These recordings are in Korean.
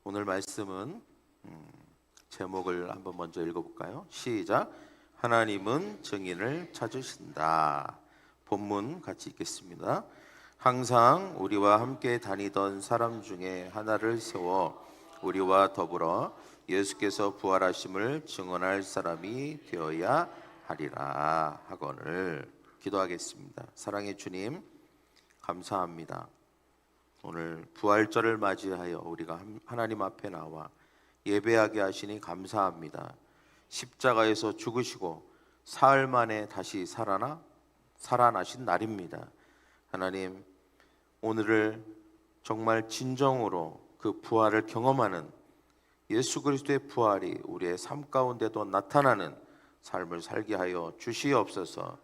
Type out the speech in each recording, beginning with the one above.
오늘 말씀은 제목을 한번 먼저 읽어볼까요? 시작. 하나님은 증인을 찾으신다. 본문 같이 읽겠습니다. 항상 우리와 함께 다니던 사람 중에 하나를 세워 우리와 더불어 예수께서 부활하심을 증언할 사람이 되어야 하리라 하거늘. 기도하겠습니다. 사랑의 주님, 감사합니다. 오늘 부활절을 맞이하여 우리가 하나님 앞에 나와 예배하게 하시니 감사합니다. 십자가에서 죽으시고 사흘 만에 다시 살아나신 날입니다. 하나님, 오늘을 정말 진정으로 그 부활을 경험하는 예수 그리스도의 부활이 우리의 삶 가운데도 나타나는 삶을 살게 하여 주시옵소서.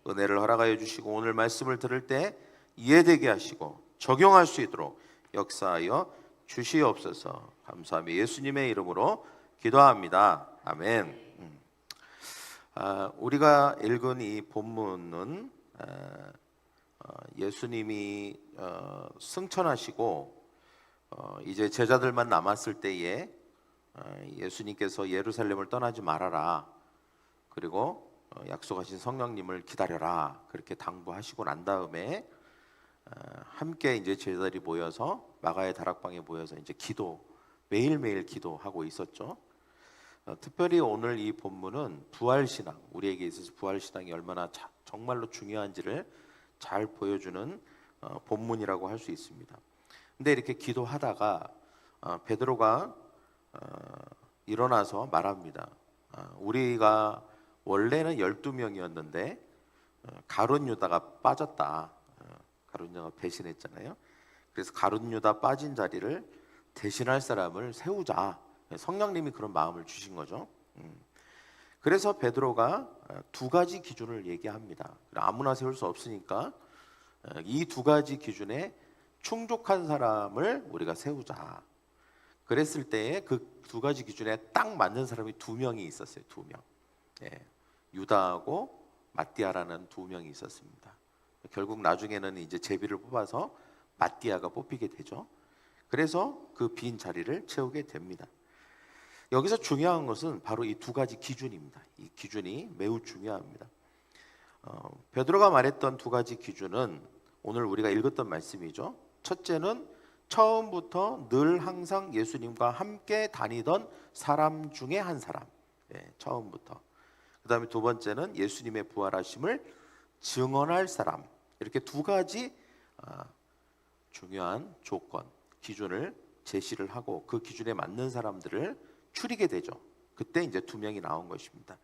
은혜를 허락하여 주시고 오늘 말씀을 들을 때 이해되게 하시고 적용할 수 있도록 역사하여 주시옵소서. 감사하며 예수님의 이름으로 기도합니다. 아멘. 우리가 읽은 이 본문은 예수님이 승천하시고 이제 제자들만 남았을 때에 예수님께서 예루살렘을 떠나지 말아라, 그리고 약속하신 성령님을 기다려라, 그렇게 당부하시고 난 다음에 함께 이제 제자들이 모여서 마가의 다락방에 모여서 이제 매일매일 기도하고 있었죠. 특별히 오늘 이 본문은 부활신앙, 우리에게 있어서 부활신앙이 얼마나 정말로 중요한지를 잘 보여주는 본문이라고 할 수 있습니다. 근데 이렇게 기도하다가 베드로가 일어나서 말합니다. 우리가 원래는 12명이었는데 가룟 유다가 빠졌다. 가룟 유다가 배신했잖아요. 그래서 가룟 유다 빠진 자리를 대신할 사람을 세우자. 성령님이 그런 마음을 주신 거죠. 그래서 베드로가 두 가지 기준을 얘기합니다. 아무나 세울 수 없으니까 이 두 가지 기준에 충족한 사람을 우리가 세우자. 그랬을 때에 그 두 가지 기준에 딱 맞는 사람이 두 명이 있었어요. 두 명. 유다하고 마띠아라는 두 명이 있었습니다. 결국 나중에는 이제 제비를 뽑아서 마띠아가 뽑히게 되죠. 그래서 그 빈 자리를 채우게 됩니다. 여기서 중요한 것은 바로 이 두 가지 기준입니다. 이 기준이 매우 중요합니다. 베드로가 말했던 두 가지 기준은 오늘 우리가 읽었던 말씀이죠. 첫째는 처음부터 늘 항상 예수님과 함께 다니던 사람 중에 한 사람. 처음부터. 그 다음에 두 번째는 예수님의 부활하심을 증언할 사람. 이렇게 두 가지 중요한 조건, 기준을 제시를 하고 그 기준에 맞는 사람들을 추리게 되죠. 그때 이제 두 명이 나온 것입니다.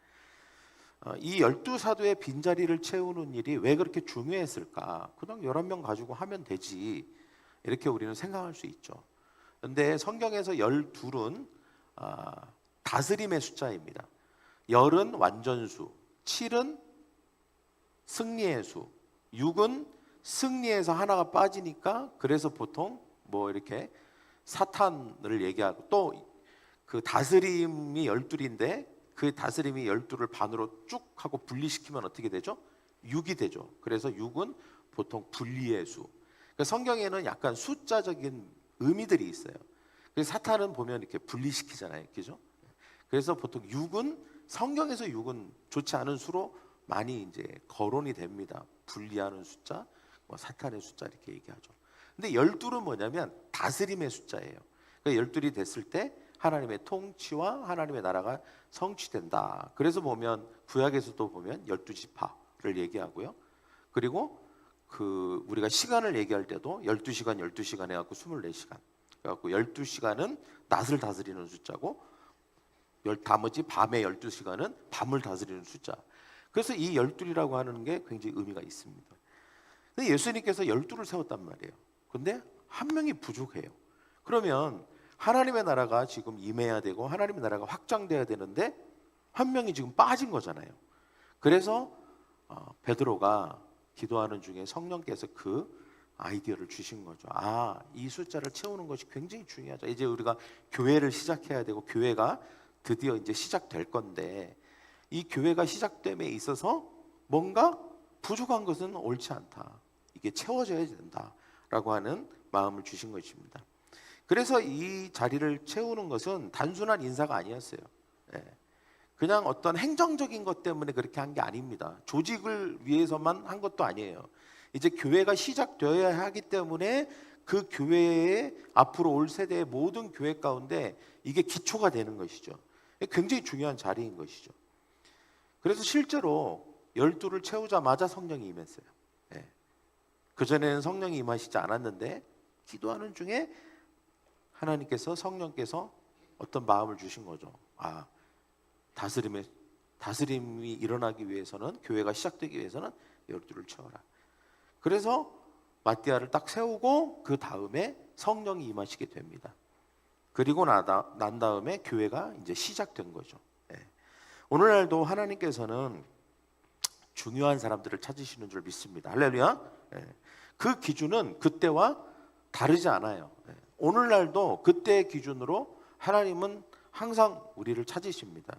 이 12사도의 빈자리를 채우는 일이 왜 그렇게 중요했을까? 그냥 11명 가지고 하면 되지, 이렇게 우리는 생각할 수 있죠. 그런데 성경에서 12은 다스림의 숫자입니다. 10은 완전수, 7은 승리의 수, 6은 승리에서 하나가 빠지니까 그래서 보통 뭐 이렇게 사탄을 얘기하고, 또 그 다스림이 12인데 그 다스림이 12를 반으로 쭉 하고 분리시키면 어떻게 되죠? 6이 되죠. 그래서 6은 보통 분리의 수. 그러니까 성경에는 약간 숫자적인 의미들이 있어요. 그래서 사탄은 보면 이렇게 분리시키잖아요. 그죠? 그래서 보통 6은, 성경에서 6은 좋지 않은 수로 많이 이제 거론이 됩니다. 분리하는 숫자, 뭐 사탄의 숫자 이렇게 얘기하죠. 근데 12는 뭐냐면 다스림의 숫자예요. 그러니까 12이 됐을 때 하나님의 통치와 하나님의 나라가 성취된다. 그래서 보면 구약에서도 보면 12지파를 얘기하고요. 그리고 그 우리가 시간을 얘기할 때도 12시간 12시간 해갖고 24시간. 그래갖고 12시간은 낮을 다스리는 숫자고 나머지 밤의 12시간은 밤을 다스리는 숫자. 그래서 이 12이라고 하는 게 굉장히 의미가 있습니다. 근데 예수님께서 12를 세웠단 말이에요. 근데 한 명이 부족해요. 그러면 하나님의 나라가 지금 임해야 되고 하나님의 나라가 확장돼야 되는데 한 명이 지금 빠진 거잖아요. 그래서 베드로가 기도하는 중에 성령께서 그 아이디어를 주신 거죠. 이 숫자를 채우는 것이 굉장히 중요하죠. 이제 우리가 교회를 시작해야 되고 교회가 드디어 이제 시작될 건데, 이 교회가 시작됨에 있어서 뭔가 부족한 것은 옳지 않다. 이게 채워져야 된다라고 하는 마음을 주신 것입니다. 그래서 이 자리를 채우는 것은 단순한 인사가 아니었어요. 예. 그냥 어떤 행정적인 것 때문에 그렇게 한 게 아닙니다. 조직을 위해서만 한 것도 아니에요. 이제 교회가 시작되어야 하기 때문에 그 교회에 앞으로 올 세대의 모든 교회 가운데 이게 기초가 되는 것이죠. 굉장히 중요한 자리인 것이죠. 그래서 실제로 12를 채우자마자 성령이 임했어요. 예. 그전에는 성령이 임하시지 않았는데 기도하는 중에 하나님께서, 성령께서 어떤 마음을 주신 거죠. 다스림이 일어나기 위해서는, 교회가 시작되기 위해서는 12를 채워라. 그래서 마띠아를 딱 세우고 그 다음에 성령이 임하시게 됩니다. 그리고 난 다음에 교회가 이제 시작된 거죠. 예. 오늘날도 하나님께서는 중요한 사람들을 찾으시는 줄 믿습니다. 할렐루야. 예. 그 기준은 그때와 다르지 않아요. 예. 오늘날도 그때의 기준으로 하나님은 항상 우리를 찾으십니다.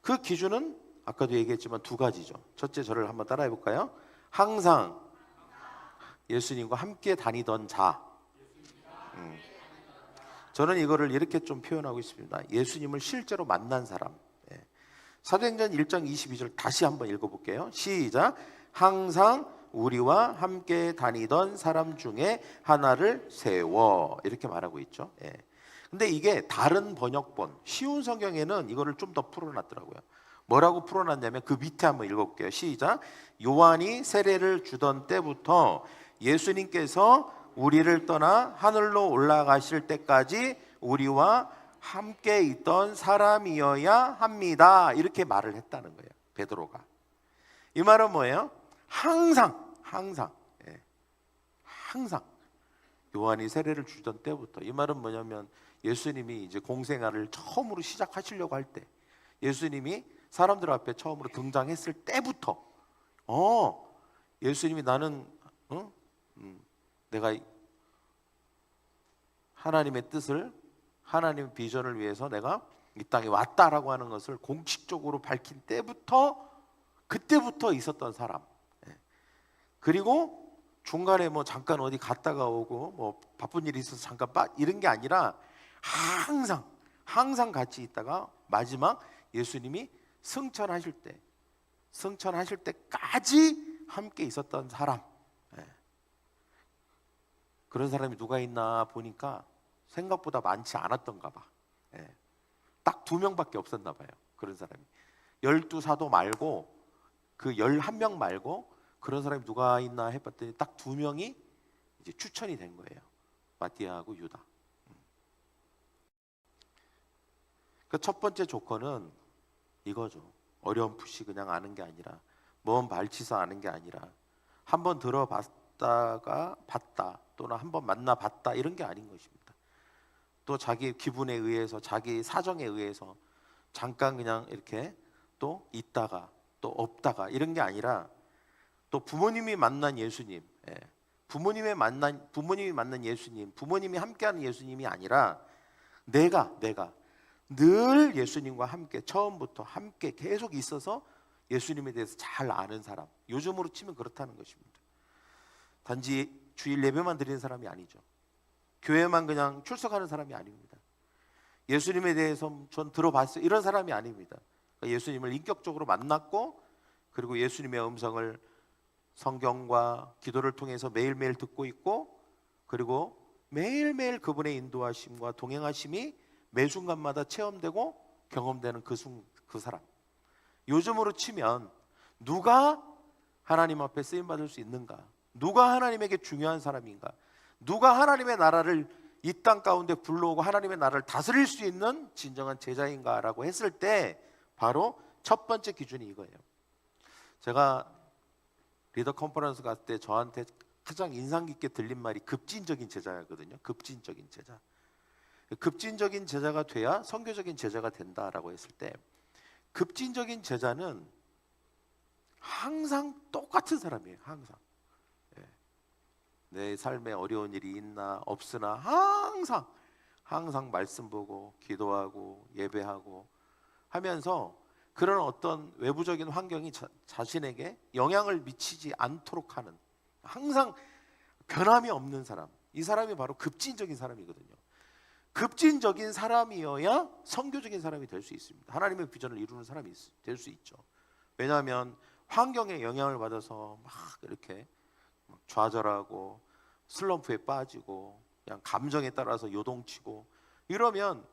그 기준은 아까도 얘기했지만 두 가지죠. 첫째, 저를 한번 따라해 볼까요? 항상 예수님과 함께 다니던 자. 저는 이거를 이렇게 좀 표현하고 있습니다. 예수님을 실제로 만난 사람. 예. 사도행전 1장 22절 다시 한번 읽어볼게요. 시작. 항상 우리와 함께 다니던 사람 중에 하나를 세워, 이렇게 말하고 있죠. 예. 근데 이게 다른 번역본, 쉬운 성경에는 이거를 좀 더 풀어놨더라고요. 뭐라고 풀어놨냐면 그 밑에 한번 읽어볼게요. 시작. 요한이 세례를 주던 때부터 예수님께서 우리를 떠나 하늘로 올라가실 때까지 우리와 함께 있던 사람이어야 합니다. 이렇게 말을 했다는 거예요, 베드로가. 이 말은 뭐예요? 항상 예. 항상 요한이 세례를 주던 때부터. 이 말은 뭐냐면 예수님이 이제 공생활을 처음으로 시작하시려고 할 때, 예수님이 사람들 앞에 처음으로 등장했을 때부터 예수님이 나는 내가 하나님의 뜻을, 하나님의 비전을 위해서 내가 이 땅에 왔다라고 하는 것을 공식적으로 밝힌 때부터, 그때부터 있었던 사람. 그리고 중간에 뭐 잠깐 어디 갔다가 오고 뭐 바쁜 일이 있어서 잠깐 이런 게 아니라 항상 같이 있다가 마지막 예수님이 승천하실 때까지 함께 있었던 사람. 그런 사람이 누가 있나 보니까 생각보다 많지 않았던가 봐. 딱 2명밖에 없었나 봐요. 그런 사람이 12사도 말고 그 11명 말고 그런 사람이 누가 있나 해봤더니 딱 2명이 이제 추천이 된 거예요. 마띠아하고 유다. 그 첫 번째 조건은 이거죠. 어렴풋이 그냥 아는 게 아니라, 먼 발치서 아는 게 아니라, 한번 들어봤다가 봤다, 또는 한번 만나봤다, 이런 게 아닌 것입니다. 또 자기 기분에 의해서, 자기 사정에 의해서 잠깐 그냥 이렇게 또 있다가 또 없다가 이런 게 아니라, 또 부모님이 만난 예수님, 부모님이 만난 예수님, 부모님이 함께하는 예수님이 아니라 내가 늘 예수님과 함께, 처음부터 함께 계속 있어서 예수님에 대해서 잘 아는 사람. 요즘으로 치면 그렇다는 것입니다. 단지 주일 예배만 드리는 사람이 아니죠. 교회만 그냥 출석하는 사람이 아닙니다. 예수님에 대해서 전 들어봤어요, 이런 사람이 아닙니다. 그러니까 예수님을 인격적으로 만났고, 그리고 예수님의 음성을 성경과 기도를 통해서 매일매일 듣고 있고, 그리고 매일매일 그분의 인도하심과 동행하심이 매 순간마다 체험되고 경험되는 그 사람. 요즘으로 치면 누가 하나님 앞에 쓰임받을 수 있는가? 누가 하나님에게 중요한 사람인가? 누가 하나님의 나라를 이 땅 가운데 불러오고 하나님의 나라를 다스릴 수 있는 진정한 제자인가라고 했을 때 바로 첫 번째 기준이 이거예요. 제가 리더 컨퍼런스 갔을 때 저한테 가장 인상 깊게 들린 말이 급진적인 제자거든요. 급진적인 제자. 급진적인 제자가 돼야 선교적인 제자가 된다라고 했을 때, 급진적인 제자는 항상 똑같은 사람이에요. 내 삶에 어려운 일이 있나 없으나 항상 말씀 보고 기도하고 예배하고 하면서 그런 어떤 외부적인 환경이 자신에게 영향을 미치지 않도록 하는, 항상 변함이 없는 사람, 이 사람이 바로 급진적인 사람이거든요. 급진적인 사람이어야 선교적인 사람이 될 수 있습니다. 하나님의 비전을 이루는 사람이 될 수 있죠. 왜냐하면 환경에 영향을 받아서 막 이렇게 좌절하고 슬럼프에 빠지고 그냥 감정에 따라서 요동치고 이러면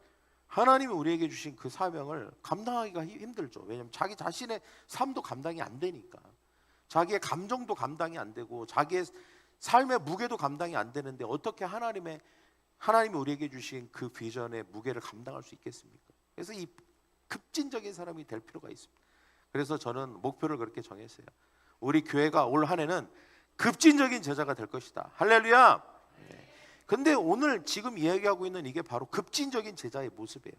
하나님이 우리에게 주신 그 사명을 감당하기가 힘들죠. 왜냐하면 자기 자신의 삶도 감당이 안 되니까. 자기의 감정도 감당이 안 되고 자기의 삶의 무게도 감당이 안 되는데 어떻게 하나님이 우리에게 주신 그 비전의 무게를 감당할 수 있겠습니까? 그래서 이 급진적인 사람이 될 필요가 있습니다. 그래서 저는 목표를 그렇게 정했어요. 우리 교회가 올 한 해는 급진적인 제자가 될 것이다. 할렐루야. 근데 오늘 지금 이야기하고 있는 이게 바로 급진적인 제자의 모습이에요.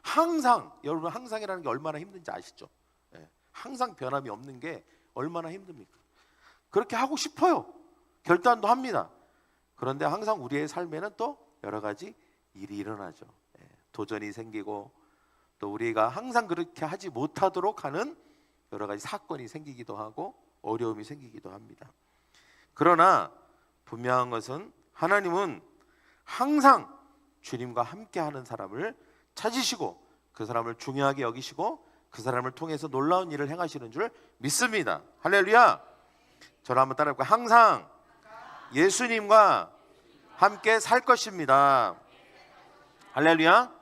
항상, 여러분 항상이라는 게 얼마나 힘든지 아시죠? 항상 변함이 없는 게 얼마나 힘듭니까? 그렇게 하고 싶어요. 결단도 합니다. 그런데 항상 우리의 삶에는 또 여러 가지 일이 일어나죠. 도전이 생기고 또 우리가 항상 그렇게 하지 못하도록 하는 여러 가지 사건이 생기기도 하고 어려움이 생기기도 합니다. 그러나 분명한 것은 하나님은 항상 주님과 함께하는 사람을 찾으시고 그 사람을 중요하게 여기시고 그 사람을 통해서 놀라운 일을 행하시는 줄 믿습니다. 할렐루야. 저를 한번 따라해볼까요? 항상 예수님과 함께 살 것입니다. 할렐루야.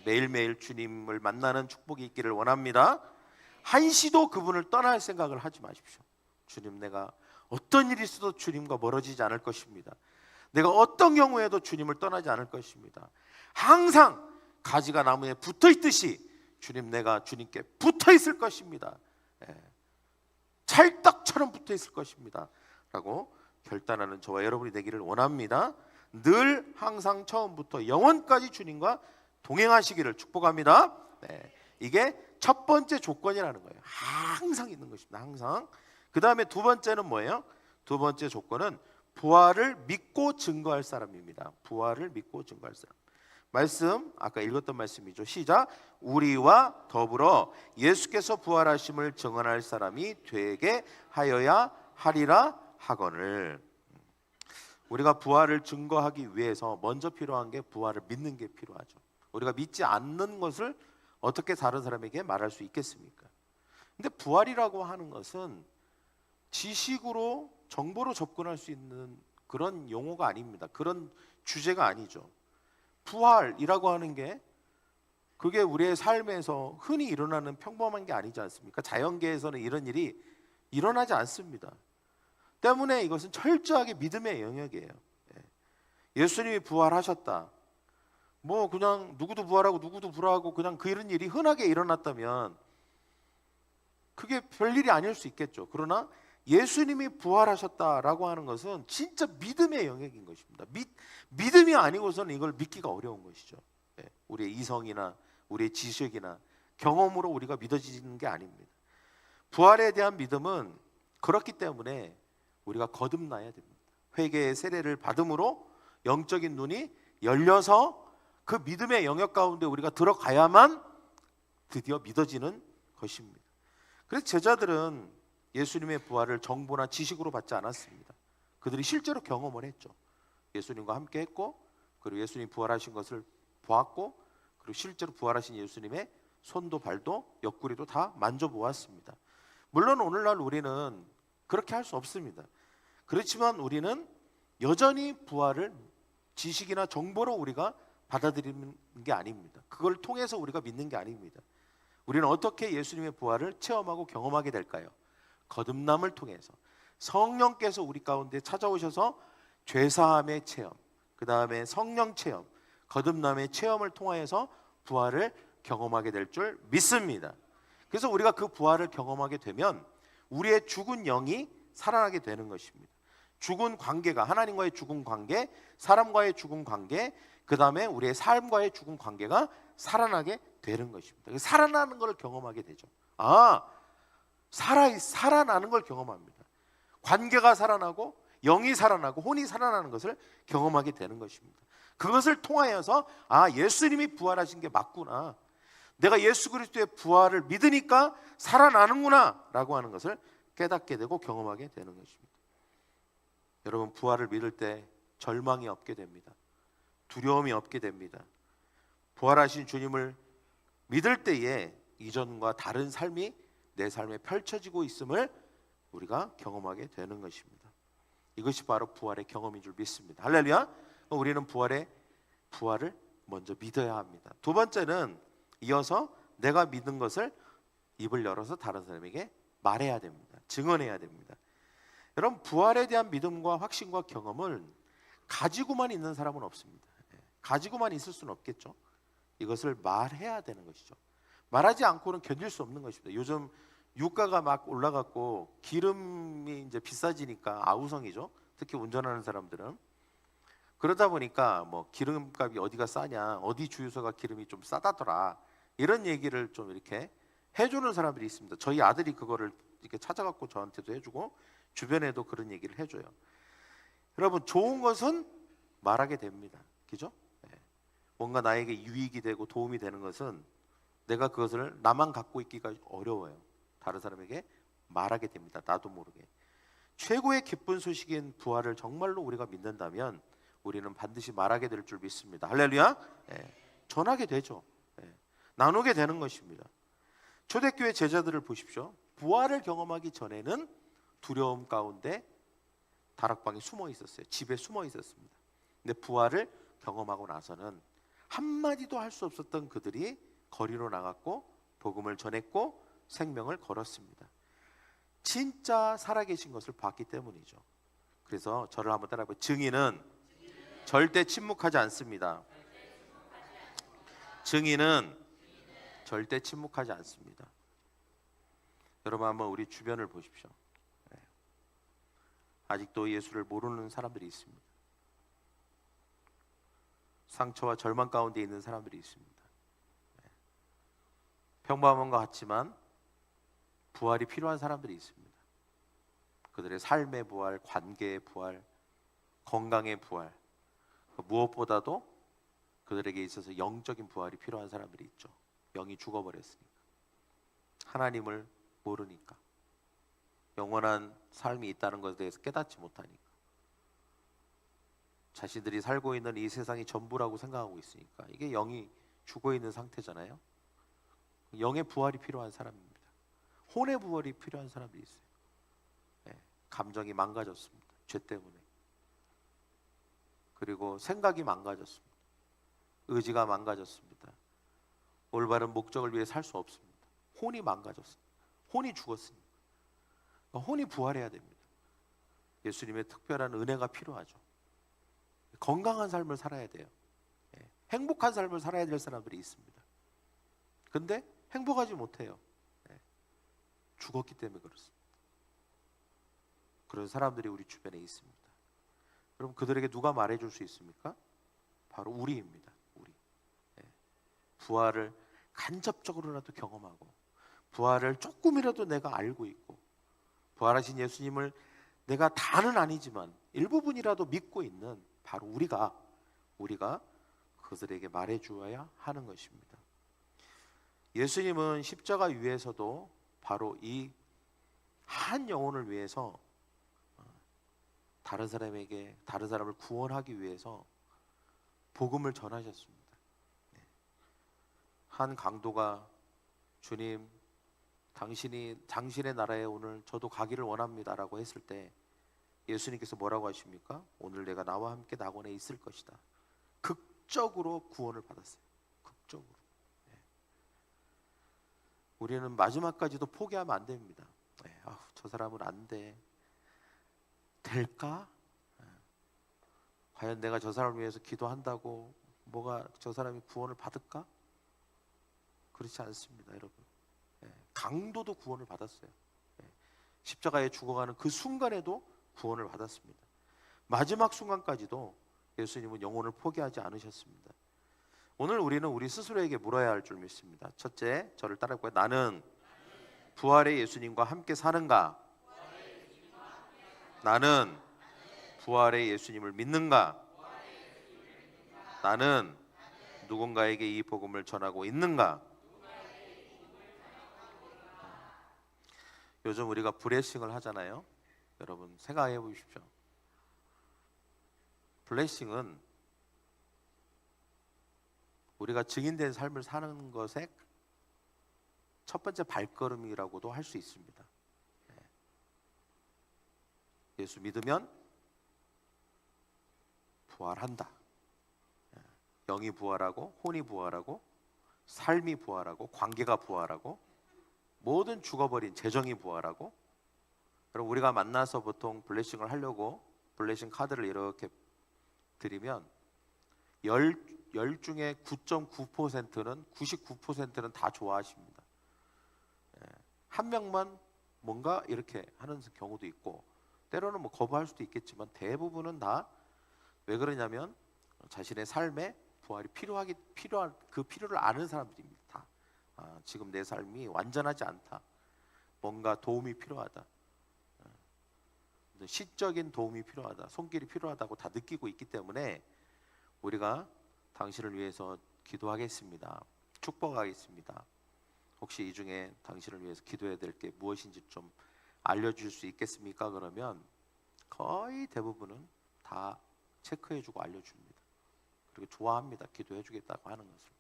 매일매일 주님을 만나는 축복이 있기를 원합니다. 한시도 그분을 떠날 생각을 하지 마십시오. 주님, 내가 어떤 일이 있어도 주님과 멀어지지 않을 것입니다. 내가 어떤 경우에도 주님을 떠나지 않을 것입니다. 항상 가지가 나무에 붙어 있듯이 주님, 내가 주님께 붙어 있을 것입니다. 찰떡처럼 붙어 있을 것입니다 라고 결단하는 저와 여러분이 되기를 원합니다. 늘 항상 처음부터 영원까지 주님과 동행하시기를 축복합니다. 이게 첫 번째 조건이라는 거예요. 항상 있는 것입니다. 항상. 그 다음에 두 번째는 뭐예요? 두 번째 조건은 부활을 믿고 증거할 사람입니다. 부활을 믿고 증거할 사람. 말씀 아까 읽었던 말씀이죠. 시작. 우리와 더불어 예수께서 부활하심을 증언할 사람이 되게 하여야 하리라 하거늘. 우리가 부활을 증거하기 위해서 먼저 필요한 게 부활을 믿는 게 필요하죠. 우리가 믿지 않는 것을 어떻게 다른 사람에게 말할 수 있겠습니까? 근데 부활이라고 하는 것은 지식으로 정보로 접근할 수 있는 그런 용어가 아닙니다. 그런 주제가 아니죠. 부활이라고 하는 게 그게 우리의 삶에서 흔히 일어나는 평범한 게 아니지 않습니까? 자연계에서는 이런 일이 일어나지 않습니다. 때문에 이것은 철저하게 믿음의 영역이에요. 예수님이 부활하셨다. 뭐 그냥 누구도 부활하고 누구도 부활하고 그냥 그런 일이 흔하게 일어났다면 그게 별일이 아닐 수 있겠죠. 그러나 예수님이 부활하셨다라고 하는 것은 진짜 믿음의 영역인 것입니다. 믿음이 아니고서는 이걸 믿기가 어려운 것이죠. 우리의 이성이나 우리의 지식이나 경험으로 우리가 믿어지는 게 아닙니다. 부활에 대한 믿음은 그렇기 때문에 우리가 거듭나야 됩니다. 회개의 세례를 받음으로 영적인 눈이 열려서 그 믿음의 영역 가운데 우리가 들어가야만 드디어 믿어지는 것입니다. 그래서 제자들은 예수님의 부활을 정보나 지식으로 받지 않았습니다. 그들이 실제로 경험을 했죠. 예수님과 함께 했고 그리고 예수님 부활하신 것을 보았고 그리고 실제로 부활하신 예수님의 손도 발도 옆구리도 다 만져보았습니다. 물론 오늘날 우리는 그렇게 할 수 없습니다. 그렇지만 우리는 여전히 부활을 지식이나 정보로 우리가 받아들이는 게 아닙니다. 그걸 통해서 우리가 믿는 게 아닙니다. 우리는 어떻게 예수님의 부활을 체험하고 경험하게 될까요? 거듭남을 통해서 성령께서 우리 가운데 찾아오셔서 죄사함의 체험, 그 다음에 성령 체험, 거듭남의 체험을 통하여서 부활을 경험하게 될 줄 믿습니다. 그래서 우리가 그 부활을 경험하게 되면 우리의 죽은 영이 살아나게 되는 것입니다. 죽은 관계가 하나님과의 죽은 관계, 사람과의 죽은 관계, 그 다음에 우리의 삶과의 죽은 관계가 살아나게 되는 것입니다. 살아나는 것을 경험하게 되죠. 살아나는 걸 경험합니다. 관계가 살아나고 영이 살아나고 혼이 살아나는 것을 경험하게 되는 것입니다. 그것을 통하여서 예수님이 부활하신 게 맞구나, 내가 예수 그리스도의 부활을 믿으니까 살아나는구나 라고 하는 것을 깨닫게 되고 경험하게 되는 것입니다. 여러분, 부활을 믿을 때 절망이 없게 됩니다. 두려움이 없게 됩니다. 부활하신 주님을 믿을 때에 이전과 다른 삶이 내 삶에 펼쳐지고 있음을 우리가 경험하게 되는 것입니다. 이것이 바로 부활의 경험인 줄 믿습니다. 할렐루야. 우리는 부활을 먼저 믿어야 합니다. 두 번째는 이어서 내가 믿은 것을 입을 열어서 다른 사람에게 말해야 됩니다. 증언해야 됩니다. 여러분, 부활에 대한 믿음과 확신과 경험을 가지고만 있는 사람은 없습니다. 가지고만 있을 수는 없겠죠. 이것을 말해야 되는 것이죠. 말하지 않고는 견딜 수 없는 것입니다. 요즘 유가가 막 올라갔고 기름이 이제 비싸지니까 아우성이죠. 특히 운전하는 사람들은. 그러다 보니까 뭐 기름값이 어디가 싸냐, 어디 주유소가 기름이 좀 싸다더라, 이런 얘기를 좀 이렇게 해주는 사람들이 있습니다. 저희 아들이 그거를 이렇게 찾아갖고 저한테도 해주고 주변에도 그런 얘기를 해줘요. 여러분, 좋은 것은 말하게 됩니다. 그죠? 뭔가 나에게 유익이 되고 도움이 되는 것은 내가 그것을 나만 갖고 있기가 어려워요. 다른 사람에게 말하게 됩니다. 나도 모르게. 최고의 기쁜 소식인 부활을 정말로 우리가 믿는다면 우리는 반드시 말하게 될 줄 믿습니다. 할렐루야. 전하게 되죠. 나누게 되는 것입니다. 초대교회 제자들을 보십시오. 부활을 경험하기 전에는 두려움 가운데 다락방에 숨어 있었어요. 집에 숨어 있었습니다. 근데 부활을 경험하고 나서는 한마디도 할 수 없었던 그들이 거리로 나갔고 복음을 전했고 생명을 걸었습니다. 진짜 살아계신 것을 봤기 때문이죠. 그래서 저를 한번 따라해보세요. 증인은 절대 침묵하지 않습니다. 증인은 절대 침묵하지 않습니다. 여러분, 한번 우리 주변을 보십시오. 아직도 예수를 모르는 사람들이 있습니다. 상처와 절망 가운데 있는 사람들이 있습니다. 평범한 것 같지만 부활이 필요한 사람들이 있습니다. 그들의 삶의 부활, 관계의 부활, 건강의 부활, 무엇보다도 그들에게 있어서 영적인 부활이 필요한 사람들이 있죠. 영이 죽어버렸으니까, 하나님을 모르니까, 영원한 삶이 있다는 것에 대해서 깨닫지 못하니까, 자신들이 살고 있는 이 세상이 전부라고 생각하고 있으니까, 이게 영이 죽어있는 상태잖아요. 영의 부활이 필요한 사람입니다. 혼의 부활이 필요한 사람들이 있어요. 감정이 망가졌습니다. 죄 때문에. 그리고 생각이 망가졌습니다. 의지가 망가졌습니다. 올바른 목적을 위해 살 수 없습니다. 혼이 망가졌습니다. 혼이 죽었습니다. 혼이 부활해야 됩니다. 예수님의 특별한 은혜가 필요하죠. 건강한 삶을 살아야 돼요. 행복한 삶을 살아야 될 사람들이 있습니다. 근데 행복하지 못해요. 죽었기 때문에 그렇습니다. 그런 사람들이 우리 주변에 있습니다. 그럼 그들에게 누가 말해줄 수 있습니까? 바로 우리입니다. 우리. 부활을 간접적으로라도 경험하고, 부활을 조금이라도 내가 알고 있고, 부활하신 예수님을 내가 다는 아니지만 일부분이라도 믿고 있는 바로 우리가 그들에게 말해주어야 하는 것입니다. 예수님은 십자가 위에서도 바로 이 한 영혼을 위해서, 다른 사람을 구원하기 위해서 복음을 전하셨습니다. 한 강도가 주님, 당신의 나라에 오늘 저도 가기를 원합니다라고 했을 때 예수님께서 뭐라고 하십니까? 오늘 내가 나와 함께 낙원에 있을 것이다. 극적으로 구원을 받았어요. 극적으로. 우리는 마지막까지도 포기하면 안 됩니다. 저 사람은 안 돼. 될까? 과연 내가 저 사람을 위해서 기도한다고 뭐가 저 사람이 구원을 받을까? 그렇지 않습니다, 여러분. 강도도 구원을 받았어요. 십자가에 죽어가는 그 순간에도 구원을 받았습니다. 마지막 순간까지도 예수님은 영혼을 포기하지 않으셨습니다. 오늘 우리는 우리 스스로에게 물어야 할 줄 믿습니다. 첫째, 저를 따라해볼까요? 나는 부활의 예수님과 함께 사는가? 나는 부활의 예수님을 믿는가? 나는 누군가에게 이 복음을 전하고 있는가? 요즘 우리가 브레싱을 하잖아요. 여러분 생각해 보십시오. 블레싱은 우리가 증인된 삶을 사는 것의 첫 번째 발걸음이라고도 할 수 있습니다. 예수 믿으면 부활한다. 영이 부활하고 혼이 부활하고 삶이 부활하고 관계가 부활하고 모든 죽어버린 재정이 부활하고. 그럼 우리가 만나서 보통 블레싱을 하려고 블레싱 카드를 이렇게 드리면 10 중에 9.9%는 99%는 다 좋아하십니다. 한 명만 뭔가 이렇게 하는 경우도 있고 때로는 뭐 거부할 수도 있겠지만 대부분은 다 왜 그러냐면 자신의 삶에 부활이 필요한 그 필요를 아는 사람들입니다. 지금 내 삶이 완전하지 않다. 뭔가 도움이 필요하다. 시적인 도움이 필요하다. 손길이 필요하다고 다 느끼고 있기 때문에 우리가 당신을 위해서 기도하겠습니다. 축복하겠습니다. 혹시 이 중에 당신을 위해서 기도해야 될 게 무엇인지 좀 알려줄 수 있겠습니까? 그러면 거의 대부분은 다 체크해주고 알려줍니다. 그리고 좋아합니다. 기도해주겠다고 하는 것을.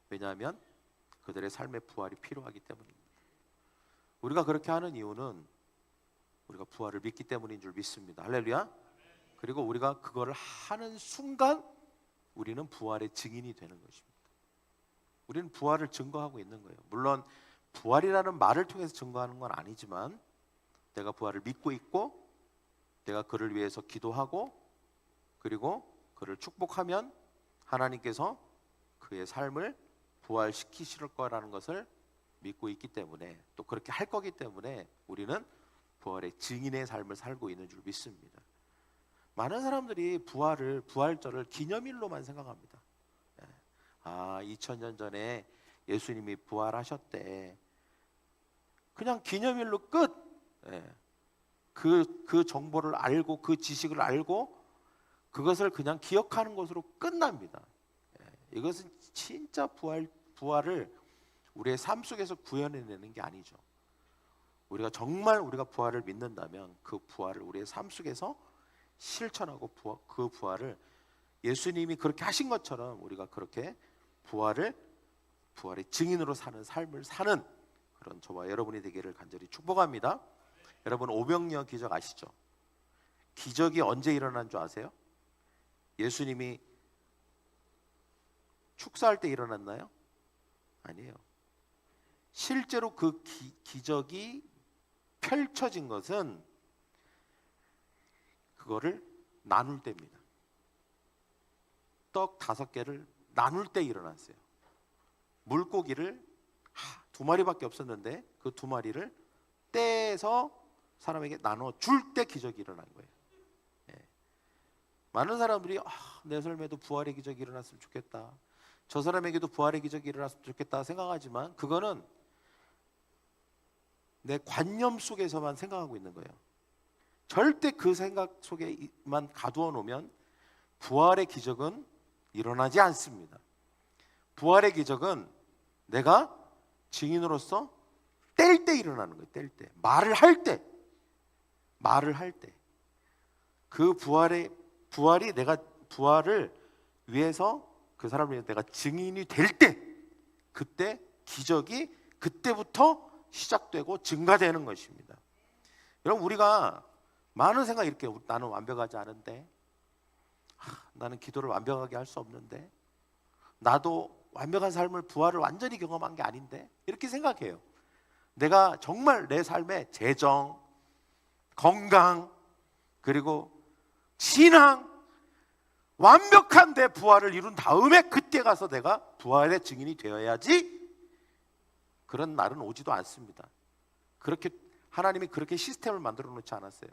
왜냐하면 그들의 삶의 부활이 필요하기 때문입니다. 우리가 그렇게 하는 이유는 우리가 부활을 믿기 때문인 줄 믿습니다. 할렐루야. 그리고 우리가 그거를 하는 순간 우리는 부활의 증인이 되는 것입니다. 우리는 부활을 증거하고 있는 거예요. 물론 부활이라는 말을 통해서 증거하는 건 아니지만 내가 부활을 믿고 있고 내가 그를 위해서 기도하고 그리고 그를 축복하면 하나님께서 그의 삶을 부활시키실 거라는 것을 믿고 있기 때문에 또 그렇게 할 거기 때문에 우리는 부활의 증인의 삶을 살고 있는 줄 믿습니다. 많은 사람들이 부활절을 기념일로만 생각합니다. 2000년 전에 예수님이 부활하셨대. 그냥 기념일로 끝. 그 정보를 알고 그 지식을 알고 그것을 그냥 기억하는 것으로 끝납니다. 이것은 진짜 부활을 우리의 삶 속에서 구현해내는 게 아니죠. 우리가 정말 우리가 부활을 믿는다면 그 부활을 우리의 삶 속에서 실천하고 그 부활을 예수님이 그렇게 하신 것처럼 우리가 그렇게 부활의 증인으로 사는 삶을 사는 그런 저와 여러분이 되기를 간절히 축복합니다. 여러분 오병이어 기적 아시죠? 기적이 언제 일어난 줄 아세요? 예수님이 축사할 때 일어났나요? 아니에요. 실제로 그 기적이 펼쳐진 것은 그거를 나눌 때입니다. 떡 5개를 나눌 때 일어났어요. 물고기를 2마리밖에 없었는데 그 2마리를 떼서 사람에게 나눠 줄 때 기적이 일어난 거예요. 많은 사람들이 내 삶에도 부활의 기적이 일어났으면 좋겠다. 저 사람에게도 부활의 기적이 일어났으면 좋겠다 생각하지만 그거는 내 관념 속에서만 생각하고 있는 거예요. 절대 그 생각 속에만 가두어 놓으면 부활의 기적은 일어나지 않습니다. 부활의 기적은 내가 증인으로서 뗄 때 일어나는 거예요. 뗄 때. 말을 할 때. 그 부활이 내가 부활을 위해서 그 사람을 위해서 내가 증인이 될 때 그때 기적이 그때부터 시작되고 증가되는 것입니다. 여러분 우리가 많은 생각 이렇게 나는 완벽하지 않은데 나는 기도를 완벽하게 할 수 없는데 나도 완벽한 삶을 부활을 완전히 경험한 게 아닌데 이렇게 생각해요. 내가 정말 내 삶에 재정, 건강 그리고 신앙 완벽한 내 부활을 이룬 다음에 그때 가서 내가 부활의 증인이 되어야지 그런 날은 오지도 않습니다. 그렇게 하나님이 그렇게 시스템을 만들어 놓지 않았어요.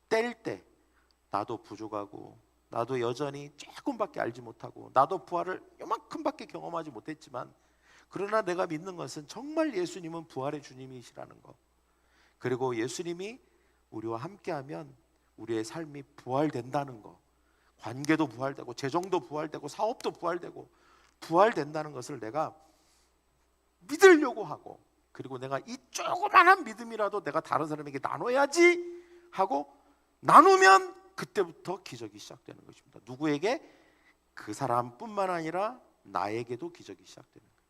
뗄 때 나도 부족하고 나도 여전히 조금밖에 알지 못하고 나도 부활을 요만큼밖에 경험하지 못했지만 그러나 내가 믿는 것은 정말 예수님은 부활의 주님이시라는 것 그리고 예수님이 우리와 함께하면 우리의 삶이 부활된다는 것 관계도 부활되고 재정도 부활되고 사업도 부활되고 부활된다는 것을 내가 믿으려고 하고 그리고 내가 이 조그만한 믿음이라도 내가 다른 사람에게 나눠야지 하고 나누면 그때부터 기적이 시작되는 것입니다. 누구에게? 그 사람뿐만 아니라 나에게도 기적이 시작되는 거예요.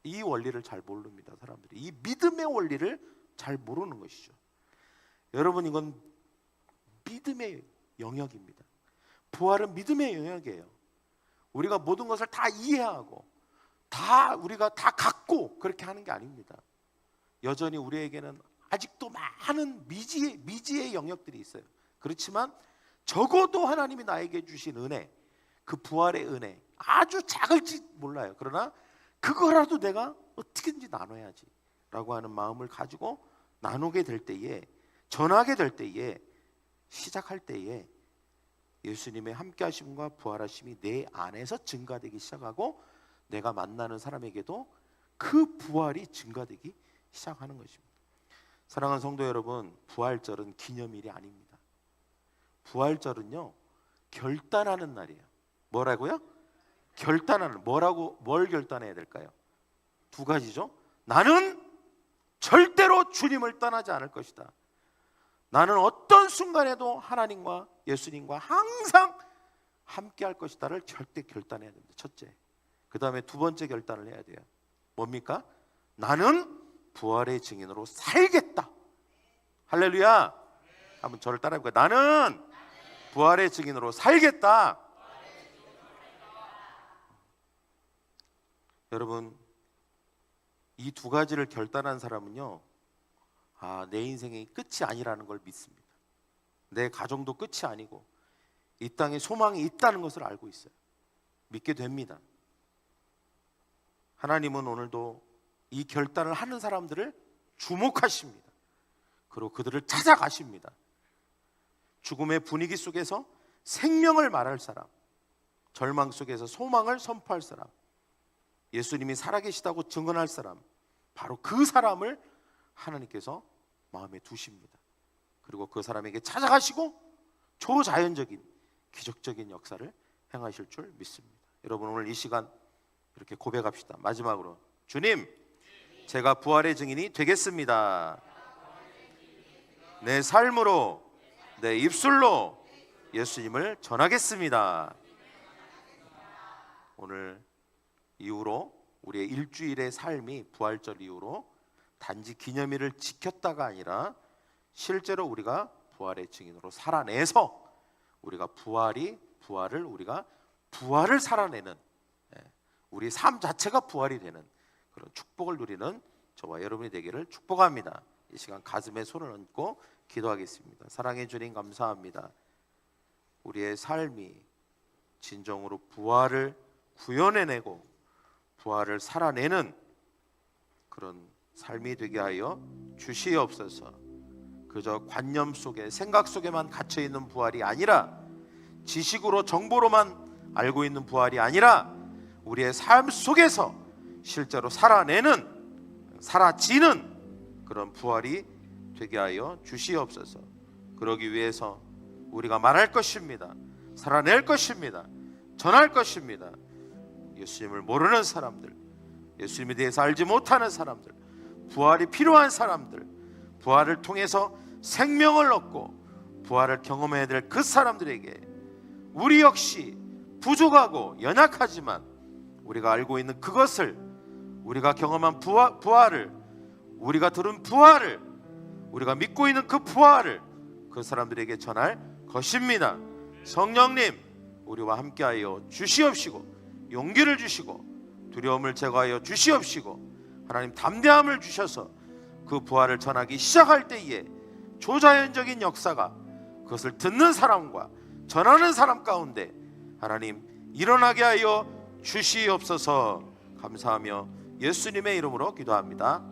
이 원리를 잘 모릅니다, 사람들이. 이 믿음의 원리를 잘 모르는 것이죠. 여러분, 이건 믿음의 영역입니다. 부활은 믿음의 영역이에요. 우리가 모든 것을 다 이해하고 우리가 다 갖고 그렇게 하는 게 아닙니다. 여전히 우리에게는 아직도 많은 미지의 영역들이 있어요. 그렇지만 적어도 하나님이 나에게 주신 은혜, 그 부활의 은혜, 아주 작을지 몰라요. 그러나 그거라도 내가 어떻게든지 나눠야지 라고 하는 마음을 가지고 나누게 될 때에, 전하게 될 때에, 시작할 때에 예수님의 함께 하심과 부활하심이 내 안에서 증가되기 시작하고 내가 만나는 사람에게도 그 부활이 증가되기 시작하는 것입니다. 사랑하는 성도 여러분, 부활절은 기념일이 아닙니다. 부활절은요, 결단하는 날이에요. 뭐라고요? 결단하는, 뭘 결단해야 될까요? 두 가지죠. 나는 절대로 주님을 떠나지 않을 것이다. 나는 어떤 순간에도 하나님과 예수님과 항상 함께 할 것이다를 절대 결단해야 됩니다. 첫째. 그 다음에 두 번째 결단을 해야 돼요. 뭡니까? 나는 부활의 증인으로 살겠다. 할렐루야. 한번 저를 따라해볼까요? 나는 부활의 증인으로 살겠다. 여러분, 이 두 가지를 결단한 사람은요, 내 인생이 끝이 아니라는 걸 믿습니다. 내 가정도 끝이 아니고 이 땅에 소망이 있다는 것을 알고 있어요. 믿게 됩니다. 하나님은 오늘도 이 결단을 하는 사람들을 주목하십니다. 그리고 그들을 찾아가십니다. 죽음의 분위기 속에서 생명을 말할 사람, 절망 속에서 소망을 선포할 사람, 예수님이 살아계시다고 증언할 사람, 바로 그 사람을 하나님께서 마음에 두십니다. 그리고 그 사람에게 찾아가시고 초자연적인 기적적인 역사를 행하실 줄 믿습니다. 여러분, 오늘 이 시간 이렇게 고백합시다. 마지막으로, 주님, 제가 부활의 증인이 되겠습니다. 내 삶으로, 내 입술로 예수님을 전하겠습니다. 오늘 이후로 우리의 일주일의 삶이 부활절 이후로 단지 기념일을 지켰다가 아니라 실제로 우리가 부활의 증인으로 살아내서 우리가 부활을 살아내는, 우리 삶 자체가 부활이 되는 그런 축복을 누리는 저와 여러분이 되기를 축복합니다. 이 시간 가슴에 손을 얹고 기도하겠습니다. 사랑해 주님, 감사합니다. 우리의 삶이 진정으로 부활을 구현해내고 부활을 살아내는 그런 삶이 되게 하여 주시옵소서. 그저 관념 속에, 생각 속에만 갇혀있는 부활이 아니라, 지식으로 정보로만 알고 있는 부활이 아니라 우리의 삶 속에서 실제로 사라지는 그런 부활이 되게 하여 주시옵소서. 그러기 위해서 우리가 말할 것입니다. 살아낼 것입니다. 전할 것입니다. 예수님을 모르는 사람들, 예수님에 대해서 알지 못하는 사람들, 부활이 필요한 사람들, 부활을 통해서 생명을 얻고 부활을 경험해야 될 그 사람들에게 우리 역시 부족하고 연약하지만 우리가 알고 있는 그것을, 우리가 경험한 부활을, 우리가 들은 부활을, 우리가 믿고 있는 그 부활을 그 사람들에게 전할 것입니다. 성령님, 우리와 함께하여 주시옵시고 용기를 주시고 두려움을 제거하여 주시옵시고 하나님 담대함을 주셔서 그 부활을 전하기 시작할 때에 초자연적인 역사가 그것을 듣는 사람과 전하는 사람 가운데 하나님 일어나게 하여 주시옵소서. 감사하며 예수님의 이름으로 기도합니다.